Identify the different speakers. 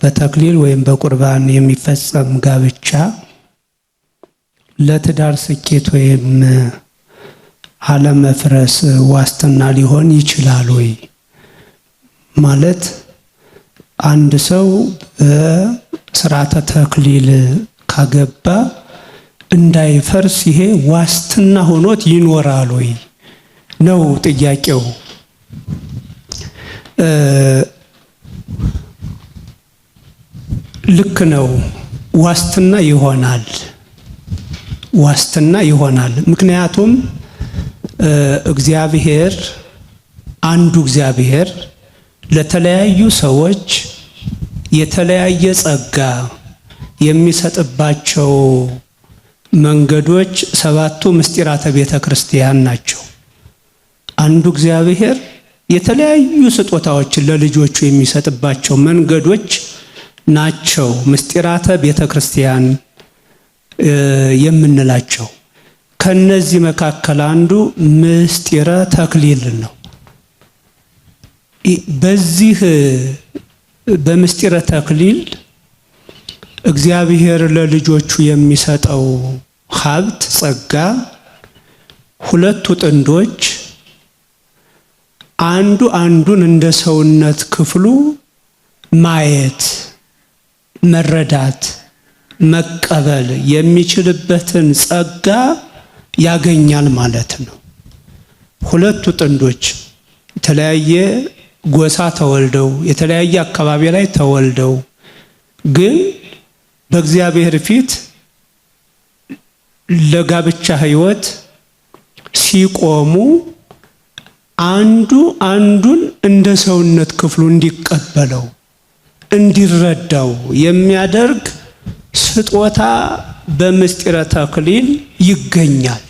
Speaker 1: በተክሊል ወይም በቁርባን የሚፈጸም ጋብቻ ለትዳር ስኬት ወይም አለመፍረስ ዋስትና ሊሆን ይችላል ወይ? ማለት አንድ ሰው በስርዓተ ተክሊል ካገባ እንዳይፈርስ ይሄ ዋስትና ሆኖት ይኖራል ወይ ነው ጥያቄው። ልክ ነው፣ ዋስትና ይሆናል። ምክንያቱም አንዱ እግዚአብሔር ለተለያዩ ሰዎች የተለያየ ጸጋ የሚሰጥባቸው መንገዶች 7ቱ ምስጢራተ ቤተ ክርስቲያን ናቸው። አንዱ እግዚአብሔር የተለያዩ ስጦታዎችን ለልጆቹ የሚሰጥባቸው መንገዶች ናቸው ምስጢራተ ቤተ ክርስቲያን የምንላቸው። ከነዚህ መካከል አንዱ ምስጢረ ተክሊል ነው። በዚህ በምስጢረ ተክሊል እግዚአብሔር ለልጆቹ የሚሰጠው ሀብት ጸጋ ሁለቱ ጥንዶች አንዱ አንዱን እንደ ሰውነት ክፍሉ ማየት፣ መረዳት፣ መቀበል የሚችልበትን ጸጋ ያገኛል ማለት ነው። ሁለቱ ጥንዶች የተለያየ ጎሳ ተወልደው የተለያየ አካባቢ ላይ ተወልደው ግን በእግዚአብሔር ፊት ለጋብቻ ሕይወት ሲቆሙ አንዱ አንዱን እንደ ሰውነት ክፍሉ እንዲቀበለው እንዲረዳው የሚያደርግ ስጦታ በምስጢረ ተክሊል ይገኛል።